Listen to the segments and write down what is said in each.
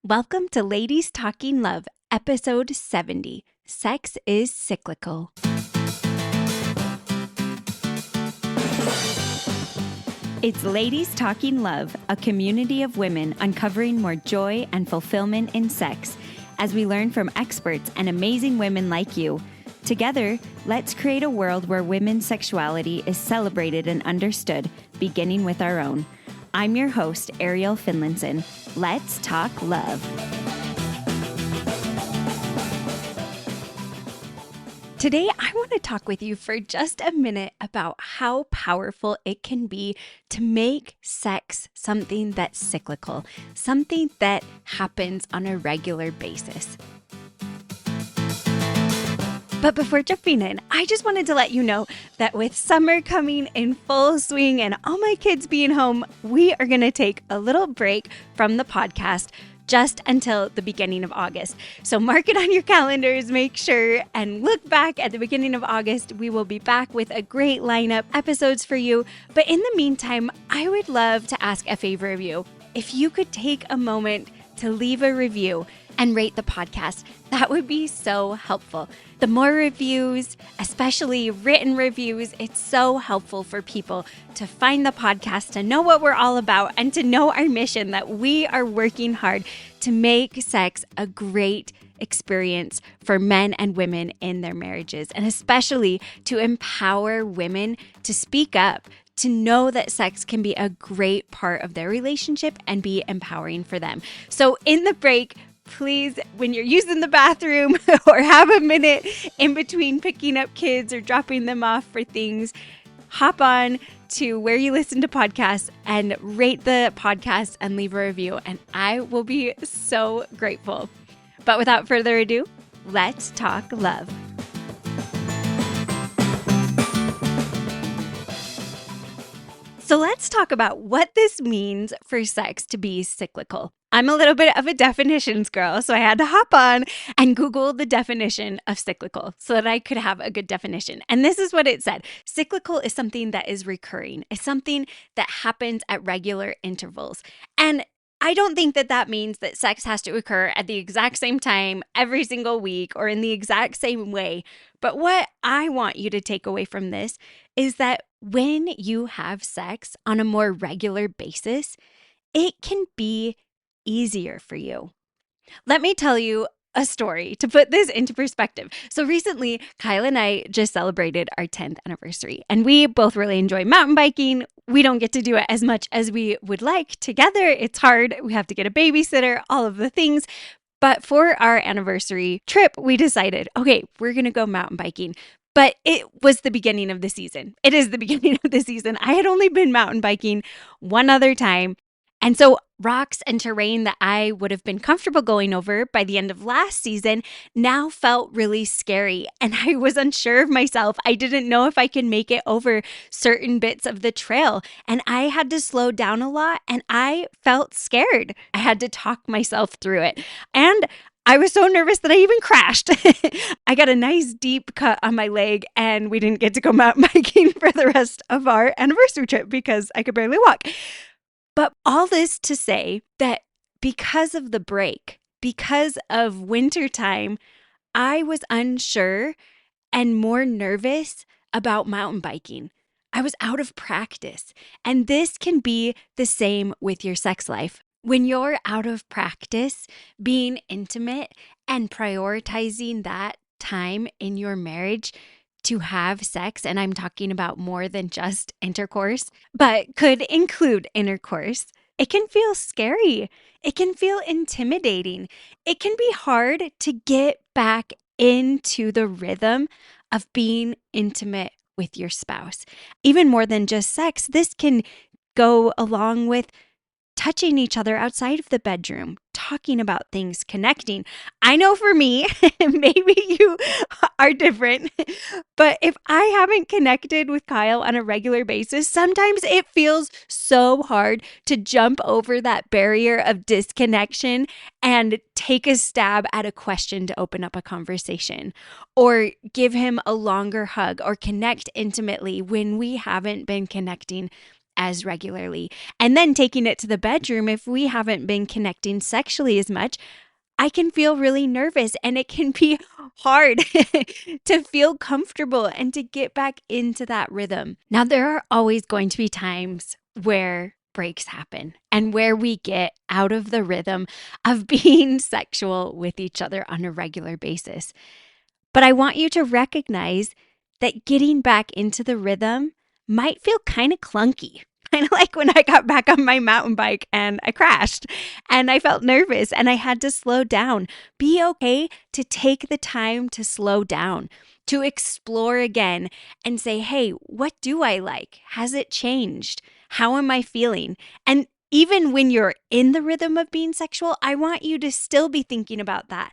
Welcome to Ladies Talking Love, episode 70. Sex is cyclical. It's Ladies Talking Love, a community of women uncovering more joy and fulfillment in sex as we learn from experts and amazing women like you. Together, let's create a world where women's sexuality is celebrated and understood, beginning with our own. I'm your host, Ariel Finlinson. Let's talk love. Today, I want to talk with you for just a minute about how powerful it can be to make sex something that's cyclical, something that happens on a regular basis. But before jumping in, I just wanted to let you know that with summer coming in full swing and all my kids being home, we are going to take a little break from the podcast just until the beginning of August. So mark it on your calendars, make sure, and look back at the beginning of August. We will be back with a great lineup episodes for you. But in the meantime, I would love to ask a favor of you. If you could take a moment to leave a review and rate the podcast, that would be so helpful. The more reviews, especially written reviews, it's so helpful for people to find the podcast, to know what we're all about, and to know our mission that we are working hard to make sex a great experience for men and women in their marriages, and especially to empower women to speak up, to know that sex can be a great part of their relationship and be empowering for them. So in the break, please, when you're using the bathroom or have a minute in between picking up kids or dropping them off for things, hop on to where you listen to podcasts and rate the podcast and leave a review. And I will be so grateful. But without further ado, let's talk love. So let's talk about what this means for sex to be cyclical. I'm a little bit of a definitions girl, so I had to hop on and Google the definition of cyclical so that I could have a good definition. And this is what it said. Cyclical is something that is recurring. It's something that happens at regular intervals. And I don't think that that means that sex has to occur at the exact same time every single week or in the exact same way. But what I want you to take away from this is that when you have sex on a more regular basis, it can be easier for you. Let me tell you a story to put this into perspective. So recently, Kyle and I just celebrated our 10th anniversary, and we both really enjoy mountain biking. We don't get to do it as much as we would like together. It's hard. We have to get a babysitter, all of the things. But for our anniversary trip, we decided, okay, we're going to go mountain biking. But it was the beginning of the season. It is the beginning of the season. I had only been mountain biking one other time. And so rocks and terrain that I would have been comfortable going over by the end of last season now felt really scary. And I was unsure of myself. I didn't know if I could make it over certain bits of the trail. And I had to slow down a lot and I felt scared. I had to talk myself through it. And I was so nervous that I even crashed. I got a nice deep cut on my leg and we didn't get to go mountain biking for the rest of our anniversary trip because I could barely walk. But all this to say that because of the break, because of wintertime, I was unsure and more nervous about mountain biking. I was out of practice. And this can be the same with your sex life. When you're out of practice, being intimate and prioritizing that time in your marriage to have sex, and I'm talking about more than just intercourse, but could include intercourse, it can feel scary. It can feel intimidating. It can be hard to get back into the rhythm of being intimate with your spouse. Even more than just sex, this can go along with touching each other outside of the bedroom, talking about things, connecting. I know for me, maybe you are different, but if I haven't connected with Kyle on a regular basis, sometimes it feels so hard to jump over that barrier of disconnection and take a stab at a question to open up a conversation, or give him a longer hug, or connect intimately when we haven't been connecting as regularly. And then taking it to the bedroom, if we haven't been connecting sexually as much, I can feel really nervous and it can be hard to feel comfortable and to get back into that rhythm. Now, there are always going to be times where breaks happen and where we get out of the rhythm of being sexual with each other on a regular basis. But I want you to recognize that getting back into the rhythm might feel kind of clunky. Kind of like when I got back on my mountain bike and I crashed and I felt nervous and I had to slow down. Be okay to take the time to slow down, to explore again and say, hey, what do I like? Has it changed? How am I feeling? And even when you're in the rhythm of being sexual, I want you to still be thinking about that.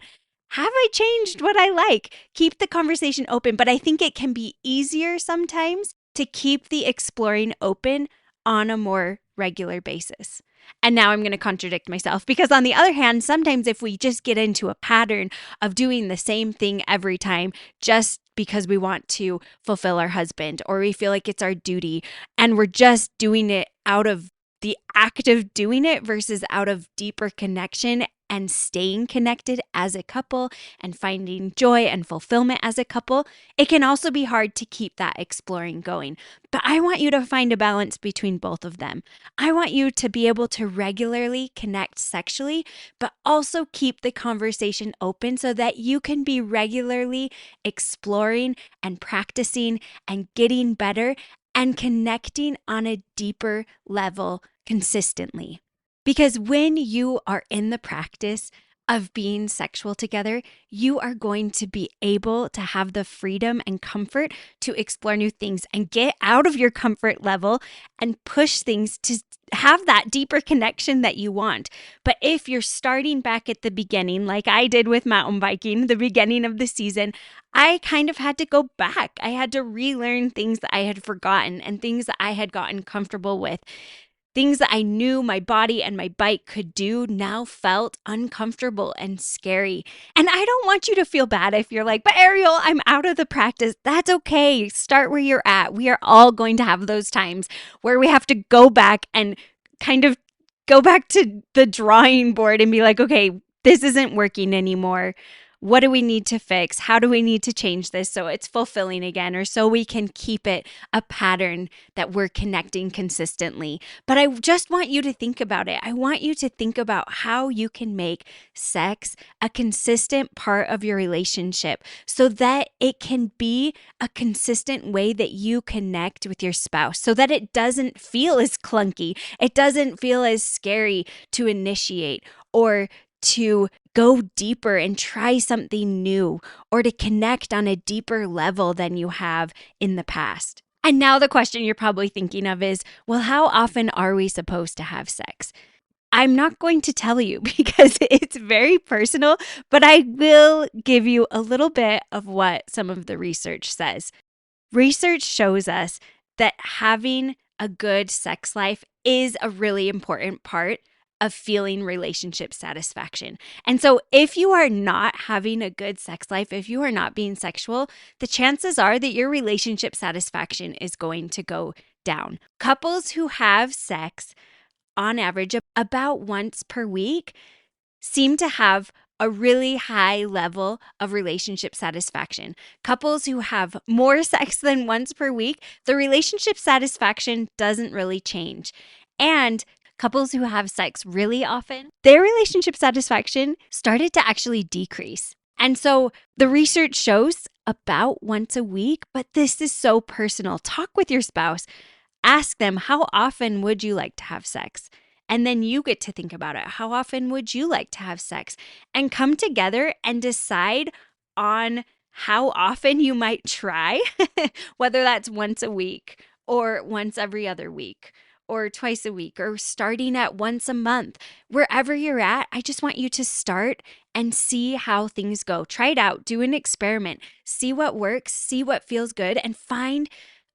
Have I changed what I like? Keep the conversation open, but I think it can be easier sometimes to keep the exploring open on a more regular basis. And now I'm going to contradict myself because, on the other hand, sometimes if we just get into a pattern of doing the same thing every time just because we want to fulfill our husband or we feel like it's our duty and we're just doing it out of the act of doing it versus out of deeper connection and staying connected as a couple and finding joy and fulfillment as a couple, it can also be hard to keep that exploring going. But I want you to find a balance between both of them. I want you to be able to regularly connect sexually, but also keep the conversation open so that you can be regularly exploring and practicing and getting better and connecting on a deeper level consistently. Because when you are in the practice of being sexual together, you are going to be able to have the freedom and comfort to explore new things and get out of your comfort level and push things to have that deeper connection that you want. But if you're starting back at the beginning, like I did with mountain biking, the beginning of the season, I kind of had to go back. I had to relearn things that I had forgotten and things that I had gotten comfortable with. Things that I knew my body and my bike could do now felt uncomfortable and scary. And I don't want you to feel bad if you're like, but Ariel, I'm out of the practice. That's okay. Start where you're at. We are all going to have those times where we have to go back and kind of go back to the drawing board and be like, okay, this isn't working anymore. What do we need to fix? How do we need to change this so it's fulfilling again, or so we can keep it a pattern that we're connecting consistently? But I just want you to think about it. I want you to think about how you can make sex a consistent part of your relationship so that it can be a consistent way that you connect with your spouse, so that it doesn't feel as clunky. It doesn't feel as scary to initiate or to go deeper and try something new or to connect on a deeper level than you have in the past. And now the question you're probably thinking of is, well, how often are we supposed to have sex? I'm not going to tell you because it's very personal, but I will give you a little bit of what some of the research says. Research shows us that having a good sex life is a really important part of feeling relationship satisfaction. And so if you are not having a good sex life, if you are not being sexual, the chances are that your relationship satisfaction is going to go down. Couples who have sex on average about once per week seem to have a really high level of relationship satisfaction. Couples who have more sex than once per week, the relationship satisfaction doesn't really change. And couples who have sex really often, their relationship satisfaction started to actually decrease. And so the research shows about once a week, but this is so personal. Talk with your spouse. Ask them, how often would you like to have sex? And then you get to think about it. How often would you like to have sex? And come together and decide on how often you might try, whether that's once a week or once every other week or twice a week or starting at once a month. Wherever you're at, I just want you to start and see how things go. Try it out. Do an experiment. See what works. See what feels good, and find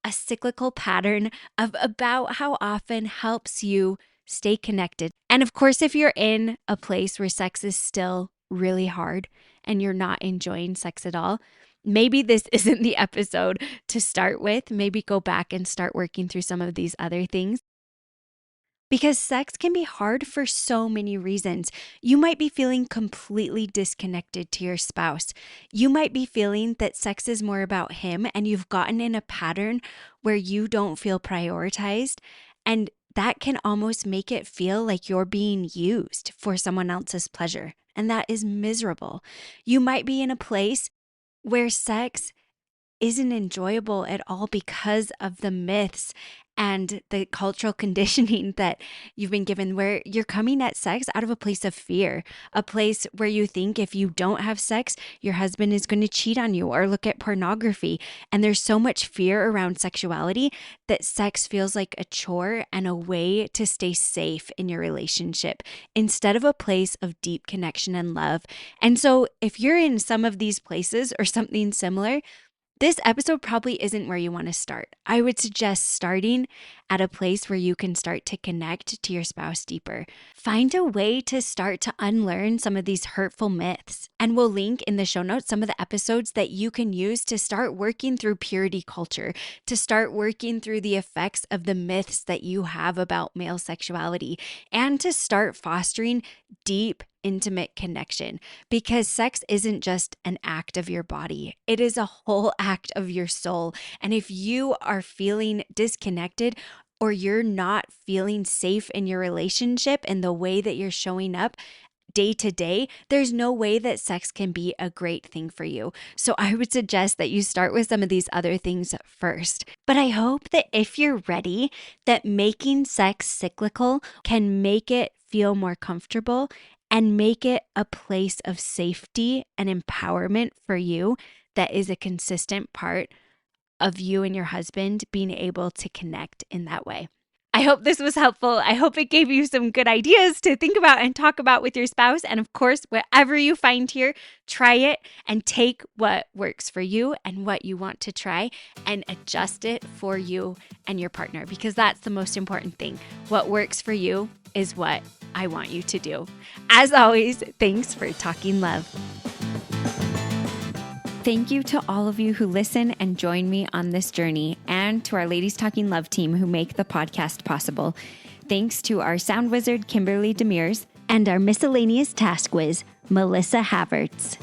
a cyclical pattern of about how often helps you stay connected. And of course, if you're in a place where sex is still really hard and you're not enjoying sex at all, maybe this isn't the episode to start with. Maybe go back and start working through some of these other things. Because sex can be hard for so many reasons. You might be feeling completely disconnected to your spouse. You might be feeling that sex is more about him and you've gotten in a pattern where you don't feel prioritized. And that can almost make it feel like you're being used for someone else's pleasure. And that is miserable. You might be in a place where sex isn't enjoyable at all because of the myths and the cultural conditioning that you've been given, where you're coming at sex out of a place of fear, a place where you think if you don't have sex, your husband is going to cheat on you or look at pornography. And there's so much fear around sexuality that sex feels like a chore and a way to stay safe in your relationship instead of a place of deep connection and love. And so if you're in some of these places or something similar, this episode probably isn't where you want to start. I would suggest starting at a place where you can start to connect to your spouse deeper. Find a way to start to unlearn some of these hurtful myths. And we'll link in the show notes some of the episodes that you can use to start working through purity culture, to start working through the effects of the myths that you have about male sexuality, and to start fostering deep, intimate connection, because sex isn't just an act of your body. It is a whole act of your soul. And if you are feeling disconnected or you're not feeling safe in your relationship and the way that you're showing up day to day, there's no way that sex can be a great thing for you. So I would suggest that you start with some of these other things first. But I hope that if you're ready, that making sex cyclical can make it feel more comfortable and make it a place of safety and empowerment for you that is a consistent part of you and your husband being able to connect in that way. I hope this was helpful. I hope it gave you some good ideas to think about and talk about with your spouse. And of course, whatever you find here, try it and take what works for you and what you want to try and adjust it for you and your partner, because that's the most important thing. What works for you is what I want you to do. As always, thanks for talking love. Thank you to all of you who listen and join me on this journey, and to our Ladies Talking Love team who make the podcast possible. Thanks to our sound wizard, Kimberly Demers, and our miscellaneous task whiz, Melissa Havertz.